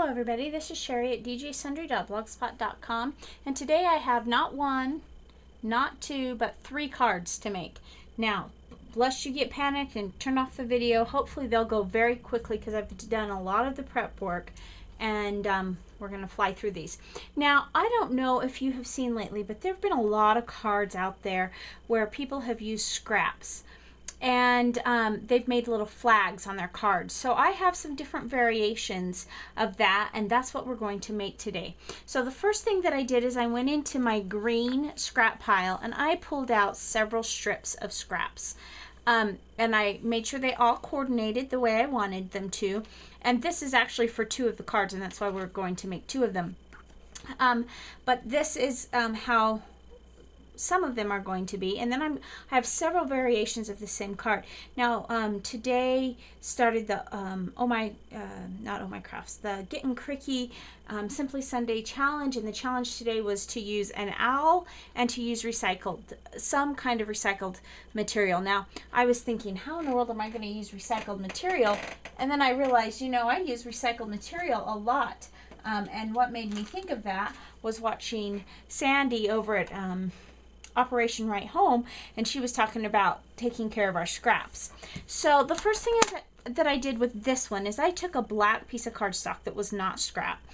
Hello everybody, this is Sherry at djsundry.blogspot.com, and today I have not one, not two, but 3 cards to make. Now, lest you get panicked and turn off the video, hopefully they'll go very quickly because I've done a lot of the prep work, and we're going to fly through these. Now, I don't know if you have seen lately, but there have been a lot of cards out there where people have used scraps. And they've made little flags on their cards. So I have some different variations of that, and that's what we're going to make today. So the first thing that I did is I went into my green scrap pile and I pulled out several strips of scraps. And I made sure they all coordinated the way I wanted them to. And this is actually for 2 of the cards, and that's why we're going to make 2 of them. But this is how some of them are going to be, and then I have several variations of the same card. Now today started the not Oh My Crafts, the Getting Cricky Simply Sunday challenge, and the challenge today was to use an owl and to use some kind of recycled material. Now I was thinking, how in the world am I going to use recycled material? And then I realized, you know, I use recycled material a lot. And what made me think of that was watching Sandy over at Operation Right Home, and she was talking about taking care of our scraps. So the first thing that I did with this one is I took a black piece of cardstock that was not scrap,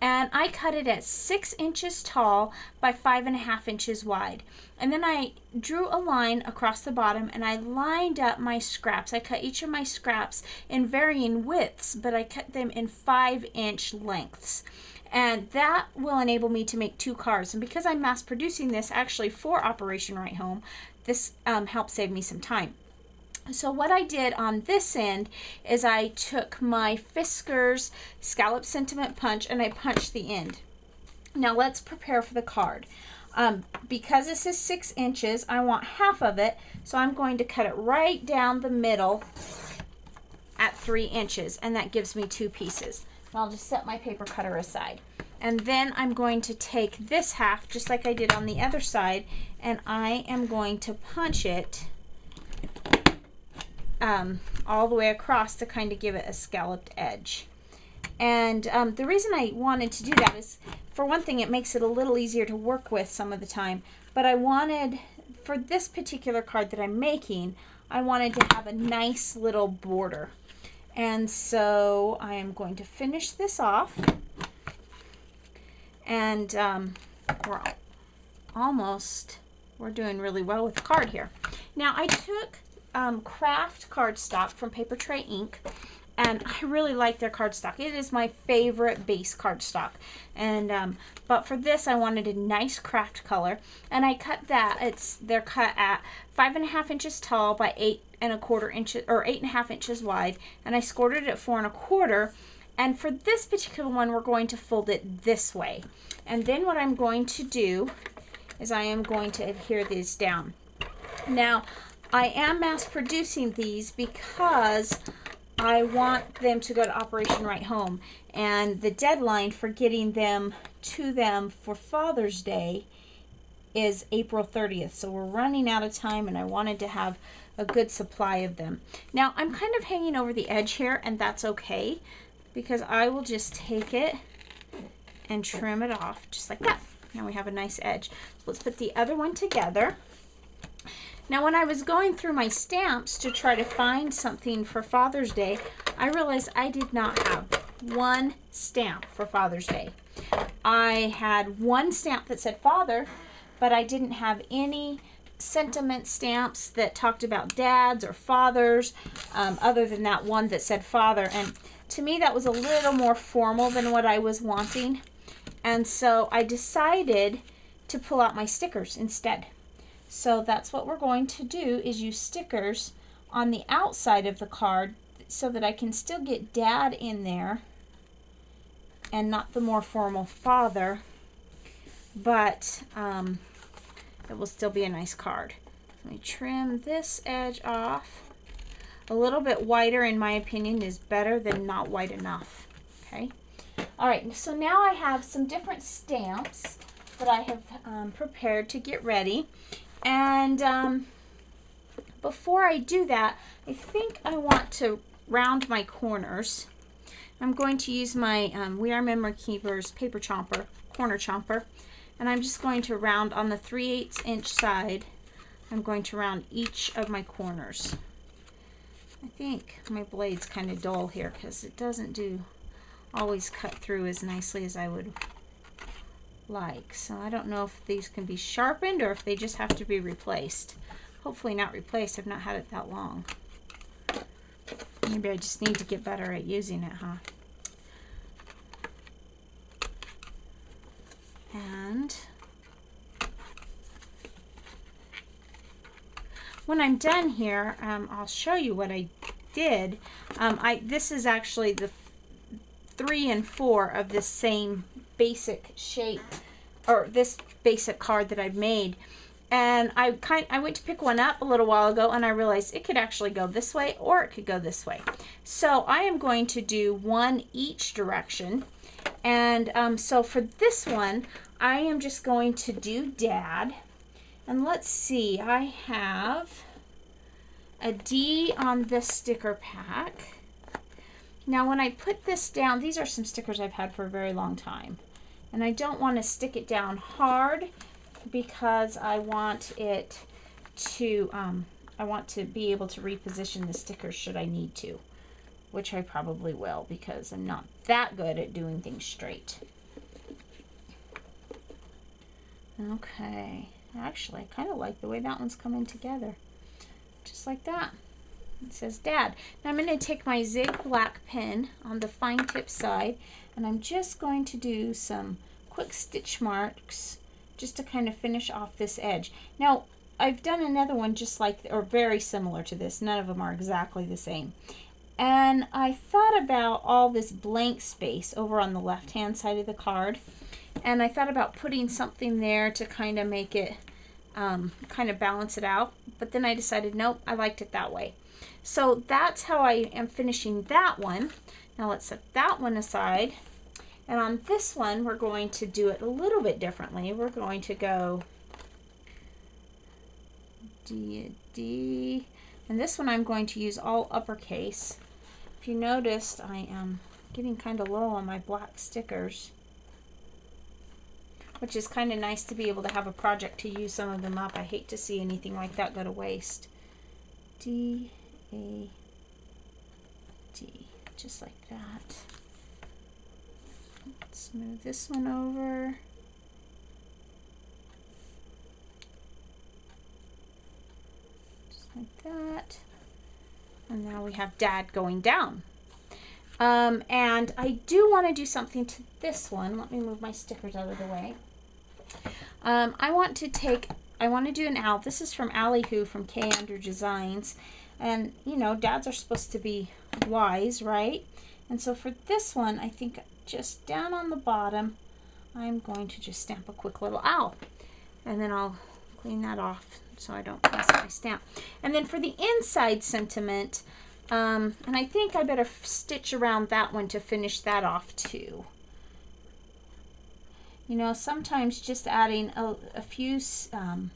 and I cut it at 6 inches tall by 5.5 inches wide. And then I drew a line across the bottom and I lined up my scraps. I cut each of my scraps in varying widths, but I cut them in 5-inch lengths. And that will enable me to make 2 cards. And because I'm mass producing this actually for Operation Right Home, this helps save me some time. So what I did on this end is I took my Fiskars Scallop Sentiment Punch and I punched the end. Now let's prepare for the card. Because this is 6 inches, I want half of it, so I'm going to cut it right down the middle at 3 inches, and that gives me 2 pieces. And I'll just set my paper cutter aside. And then I'm going to take this half, just like I did on the other side, and I am going to punch it all the way across to kind of give it a scalloped edge. And the reason I wanted to do that is, for one thing, it makes it a little easier to work with some of the time. But I wanted, for this particular card that I'm making, I wanted to have a nice little border. And so I am going to finish this off. And we're doing really well with the card here. Now I took craft cardstock from Paper Tray Ink, and I really like their cardstock. It is my favorite base cardstock. And but for this I wanted a nice craft color, and I cut that. They're cut at 5.5 inches tall by 8.25 inches, or 8.5 inches wide, and I scored it at 4.25. And for this particular one, we're going to fold it this way. And then what I'm going to do is I am going to adhere these down. Now, I am mass producing these because I want them to go to Operation Right Home. And the deadline for getting them to them for Father's Day is April 30th. So we're running out of time, and I wanted to have a good supply of them. Now, I'm kind of hanging over the edge here, and that's okay, because I will just take it and trim it off just like that. Now we have a nice edge. Let's put the other one together. Now when I was going through my stamps to try to find something for Father's Day, I realized I did not have one stamp for Father's Day. I had one stamp that said Father, but I didn't have any sentiment stamps that talked about dads or fathers, other than that one that said Father. And to me that was a little more formal than what I was wanting, and so I decided to pull out my stickers instead. So that's what we're going to do, is use stickers on the outside of the card so that I can still get Dad in there and not the more formal Father, but it will still be a nice card. Let me trim this edge off. A little bit wider, in my opinion, is better than not white enough. Okay. All right. So now I have some different stamps that I have prepared to get ready. And before I do that, I think I want to round my corners. I'm going to use my We Are Memory Keepers paper chomper, corner chomper, and I'm just going to round on the 3/8 inch side. I'm going to round each of my corners. I think my blade's kind of dull here because it doesn't always cut through as nicely as I would like. So I don't know if these can be sharpened or if they just have to be replaced. Hopefully not replaced. I've not had it that long. Maybe I just need to get better at using it, huh? And when I'm done here, I'll show you what I did. This is actually the 3 and 4 of this same basic shape, or this basic card that I've made. And I went to pick one up a little while ago, and I realized it could actually go this way or it could go this way. So I am going to do one each direction. And so for this one, I am just going to do Dad. And let's see, I have a D on this sticker pack. Now when I put this down, these are some stickers I've had for a very long time. And I don't want to stick it down hard because I want it to, I want to be able to reposition the stickers should I need to, which I probably will because I'm not that good at doing things straight. Okay, actually I kind of like the way that one's coming together, just like that. It says Dad. Now I'm going to take my Zig black pen on the fine tip side, and I'm just going to do some quick stitch marks just to kind of finish off this edge. Now I've done another one just like, or very similar to this. None of them are exactly the same. And I thought about all this blank space over on the left hand side of the card, and I thought about putting something there to kind of make it kind of balance it out, but then I decided nope, I liked it that way. So that's how I am finishing that one. Now let's set that one aside. And on this one, we're going to do it a little bit differently. We're going to go D, D, and this one I'm going to use all uppercase. If you noticed, I am getting kind of low on my black stickers, which is kind of nice to be able to have a project to use some of them up. I hate to see anything like that go to waste. D, A, D, just like that. Let's move this one over. Just like that. And now we have Dad going down. And I do want to do something to this one. Let me move my stickers out of the way. I want to do an owl. This is from Allie Who from K. Andrew Designs. And, you know, dads are supposed to be wise, right? And so for this one, I think just down on the bottom, I'm going to just stamp a quick little owl. And then I'll clean that off so I don't mess up my stamp. And then for the inside sentiment, and I think I better stitch around that one to finish that off too. You know, sometimes just adding a few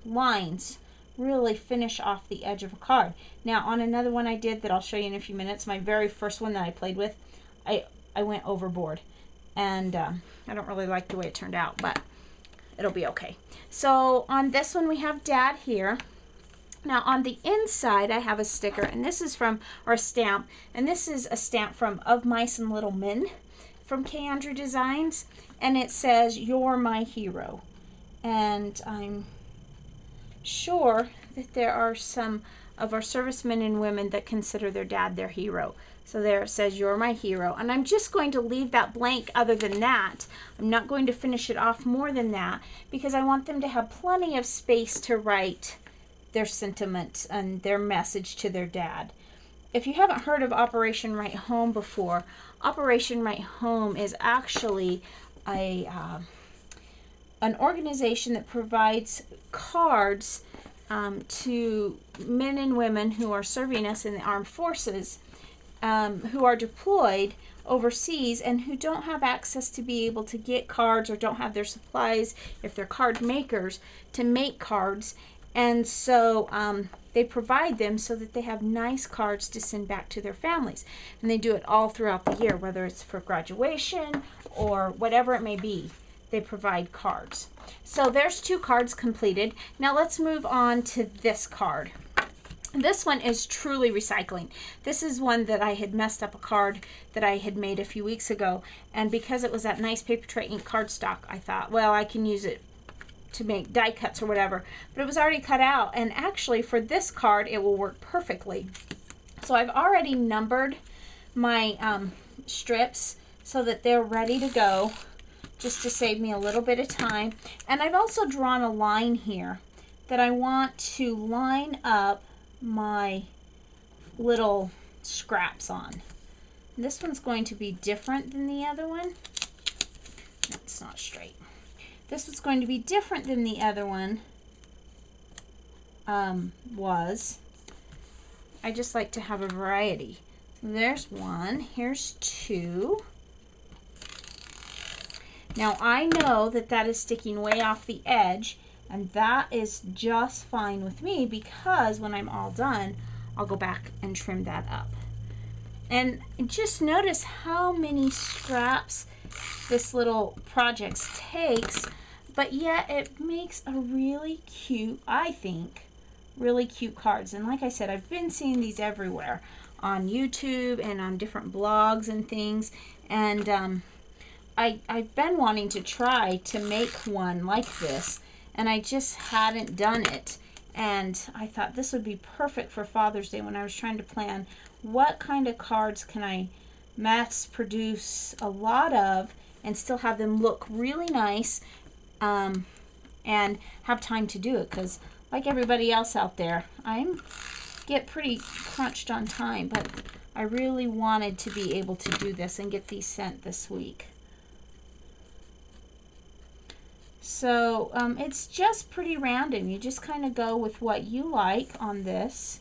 lines really finish off the edge of a card. Now on another one I did that I'll show you in a few minutes, my very first one that I played with, I went overboard. And I don't really like the way it turned out, but it'll be okay. So on this one we have Dad here. Now on the inside I have a sticker, and this is from, or a stamp, and this is a stamp from Of Mice and Little Men from K. Andrew Designs, and it says, "You're my hero." And I'm sure that there are some of our servicemen and women that consider their dad their hero. So there it says, "You're my hero." And I'm just going to leave that blank other than that. I'm not going to finish it off more than that because I want them to have plenty of space to write their sentiments and their message to their dad. If you haven't heard of Operation Right Home before, Operation Right Home is actually an organization that provides cards to men and women who are serving us in the armed forces, who are deployed overseas and who don't have access to be able to get cards or don't have their supplies, if they're card makers, to make cards. And so they provide them so that they have nice cards to send back to their families. And they do it all throughout the year, whether it's for graduation or whatever it may be. They provide cards. So there's 2 cards completed. Now let's move on to this card. This one is truly recycling. This is one that I had messed up a card that I had made a few weeks ago, and because it was that nice paper tray ink cardstock, I thought, well, I can use it to make die cuts or whatever, but it was already cut out, and actually for this card it will work perfectly. So I've already numbered my strips so that they're ready to go, just to save me a little bit of time. And I've also drawn a line here that I want to line up my little scraps on. This one's going to be different than the other one. No, it's not straight. This one's going to be different than the other one was. I just like to have a variety. There's 1, here's 2. Now I know that that is sticking way off the edge, and that is just fine with me, because when I'm all done, I'll go back and trim that up. And just notice how many scraps this little project takes, but yet it makes a really cute, I think, really cute cards. And like I said, I've been seeing these everywhere on YouTube and on different blogs and things, and I've been wanting to try to make one like this, and I just hadn't done it. And I thought this would be perfect for Father's Day when I was trying to plan what kind of cards can I mass produce a lot of and still have them look really nice, and have time to do it, because like everybody else out there, I get pretty crunched on time, but I really wanted to be able to do this and get these sent this week. So it's just pretty random. You just kind of go with what you like on this,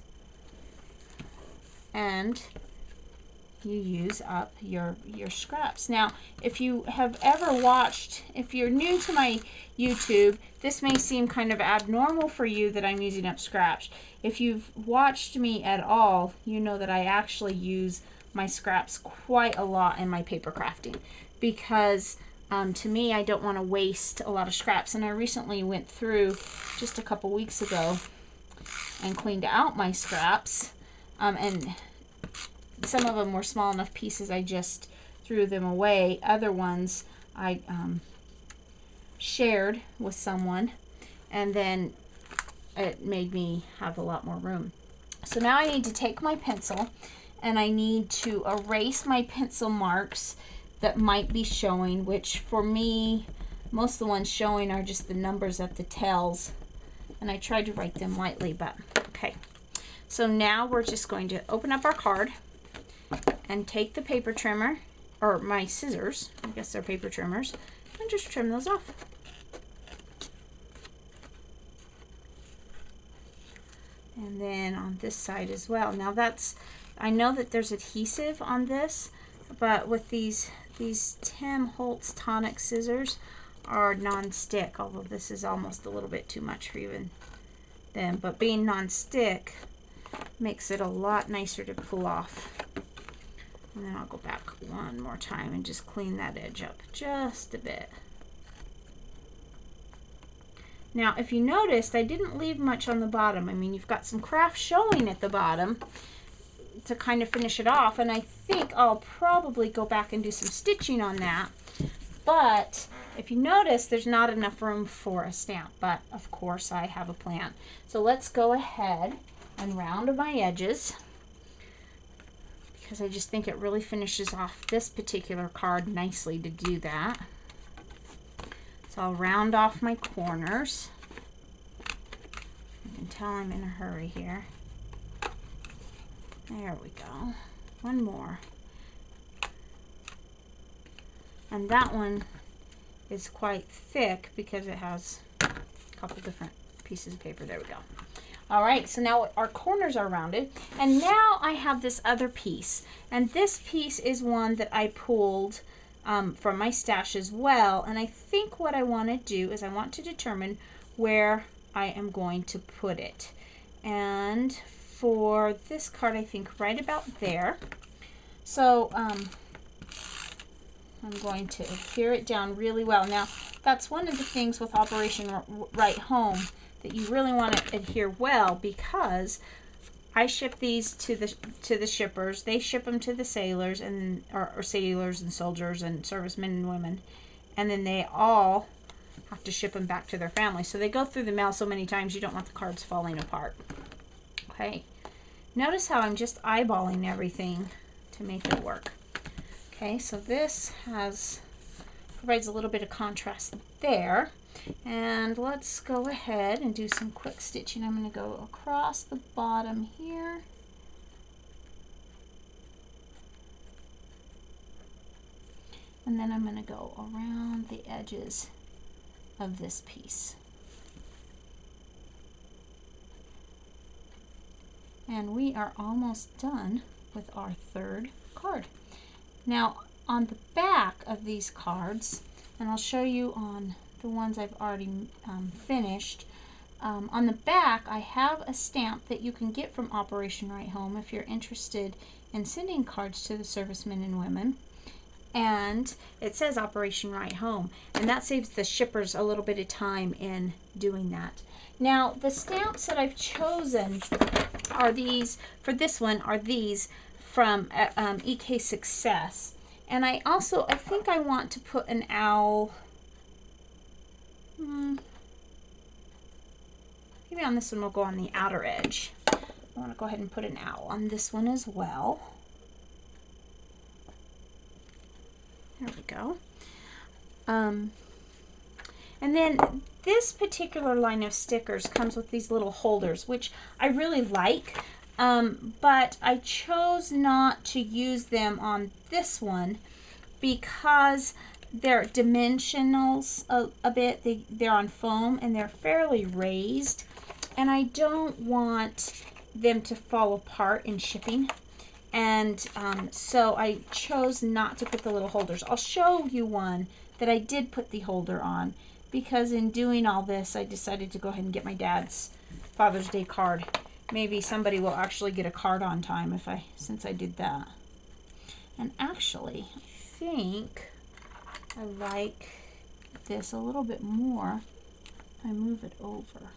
and you use up your scraps. Now, if you have ever watched, if you're new to my YouTube, this may seem kind of abnormal for you that I'm using up scraps. If you've watched me at all, you know that I actually use my scraps quite a lot in my paper crafting, because to me, I don't want to waste a lot of scraps. And I recently went through just a couple weeks ago and cleaned out my scraps, and some of them were small enough pieces I just threw them away. Other ones I shared with someone, and then it made me have a lot more room. So now I need to take my pencil and I need to erase my pencil marks that might be showing, which for me, most of the ones showing are just the numbers at the tails, and I tried to write them lightly, but okay. So now we're just going to open up our card and take the paper trimmer, or my scissors, I guess they're paper trimmers, and just trim those off. And then on this side as well. Now that's, I know that there's adhesive on this, but with these Tim Holtz Tonic scissors are non-stick, although this is almost a little bit too much for even them, but being non-stick makes it a lot nicer to pull off. And then I'll go back one more time and just clean that edge up just a bit. Now, if you noticed, I didn't leave much on the bottom. I mean, you've got some craft showing at the bottom to kind of finish it off, and I think I'll probably go back and do some stitching on that. But if you notice, there's not enough room for a stamp, but of course I have a plan. So let's go ahead and round my edges, because I just think it really finishes off this particular card nicely to do that. So I'll round off my corners. You can tell I'm in a hurry here. There we go. One more. And that one is quite thick because it has a couple different pieces of paper. There we go. All right, so now our corners are rounded, and now I have this other piece, and this piece is one that I pulled from my stash as well. And I think what I want to do is I want to determine where I am going to put it. And for this card, I think right about there. So I'm going to adhere it down really well. Now, that's one of the things with Operation Right Home, that you really want to adhere well, because I ship these to the shippers. They ship them to the sailors and or sailors and soldiers and servicemen and women, and then they all have to ship them back to their families. So they go through the mail so many times, you don't want the cards falling apart. Okay, notice how I'm just eyeballing everything to make it work. Okay, so this provides a little bit of contrast there. And let's go ahead and do some quick stitching. I'm going to go across the bottom here. And then I'm going to go around the edges of this piece. And we are almost done with our third card. Now, on the back of these cards, and I'll show you on the ones I've already finished, on the back I have a stamp that you can get from Operation Right Home if you're interested in sending cards to the servicemen and women. And it says Operation Right Home, and that saves the shippers a little bit of time in doing that. Now, the stamps that I've chosen are these, for this one, are these from EK Success. And I think I want to put an owl, maybe on this one we'll go on the outer edge. I want to go ahead and put an owl on this one as well. There we go. And then this particular line of stickers comes with these little holders, which I really like, but I chose not to use them on this one because they're dimensionals a bit. They're on foam and they're fairly raised, and I don't want them to fall apart in shipping. And so I chose not to put the little holders. I'll show you one that I did put the holder on, because in doing all this I decided to go ahead and get my dad's Father's Day card. Maybe somebody will actually get a card on time since I did that. And actually, I think I like this a little bit more if I move it over.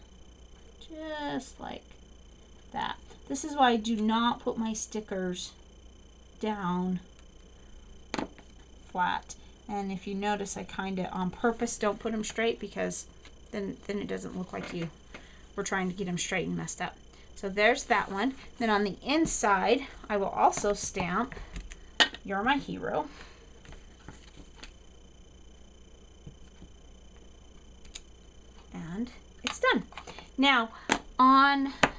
Just like that. This is why I do not put my stickers down flat. And if you notice, I kind of on purpose don't put them straight, because then it doesn't look like you were trying to get them straight and messed up. So there's that one. Then on the inside, I will also stamp You're My Hero. And it's done. Now,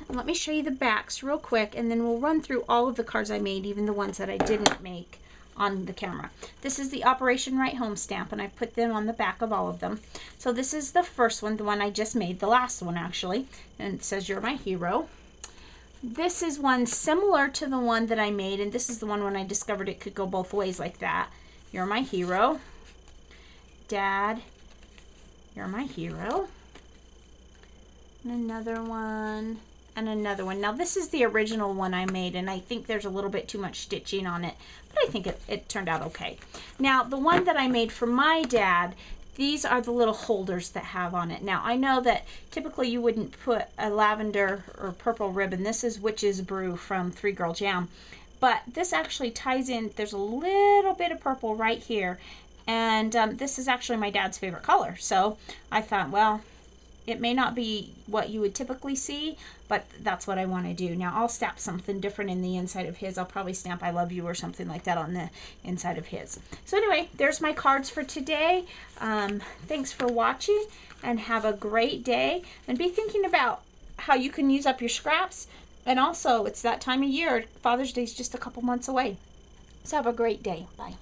let me show you the backs real quick, and then we'll run through all of the cards I made, even the ones that I didn't make on the camera. This is the Operation Right Home stamp, and I put them on the back of all of them. So this is the first one, the one I just made, the last one actually, and it says You're My Hero. This is one similar to the one that I made, and this is the one when I discovered it could go both ways like that. You're My Hero. Dad, You're My Hero. And another one, and another one. Now this is the original one I made, and I think there's a little bit too much stitching on it, but I think it turned out okay. Now the one that I made for my dad, these are the little holders that have on it. Now I know that typically you wouldn't put a lavender or purple ribbon. This is Witch's Brew from 3 Girl Jam, but this actually ties in. There's a little bit of purple right here, and this is actually my dad's favorite color. So I thought, well, it may not be what you would typically see, but that's what I want to do. Now I'll stamp something different in the inside of his. I'll probably stamp I love you or something like that on the inside of his. So anyway, there's my cards for today. Thanks for watching, and have a great day. And be thinking about how you can use up your scraps. And also, it's that time of year. Father's Day is just a couple months away. So have a great day. Bye.